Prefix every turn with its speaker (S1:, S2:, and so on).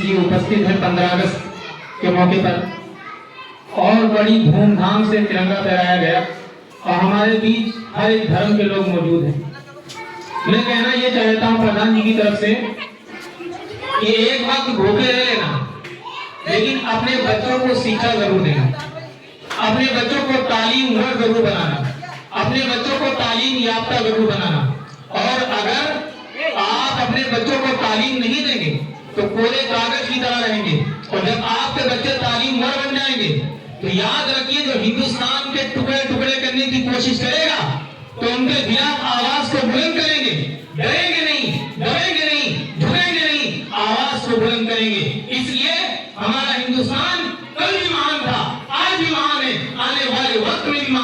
S1: जी उपस्थित हैं 15 अगस्त के मौके पर और बड़ी धूमधाम से तिरंगा फहराया गया और हमारे बीच हर एक धर्म के लोग मौजूद हैं। मैं कहना ये चाहता हूँ प्रधान जी की तरफ से कि एक वक्त भूखे रह लेना, लेकिन अपने बच्चों को शिक्षा जरूर देना, अपने बच्चों को तालीम जरूर बनाना, अपने बच्चों को तालीम याफ्ता जरूर बनाना। और अगर आप अपने बच्चों को तालीम नहीं देंगे तो कोरे कागज की तरह रहेंगे, और जब आपके बच्चे तालीम बन जाएंगे तो याद रखिए जो हिंदुस्तान के टुकड़े टुकड़े करने की कोशिश करेगा तो उनके खिलाफ आवाज को बुलंद करेंगे, डरेंगे नहीं, दबेंगे नहीं, झुकेंगे नहीं, आवाज को बुलंद करेंगे। इसलिए हमारा हिंदुस्तान कल भी महान था, आज भी महान है, आने वाले वक्त में भी महान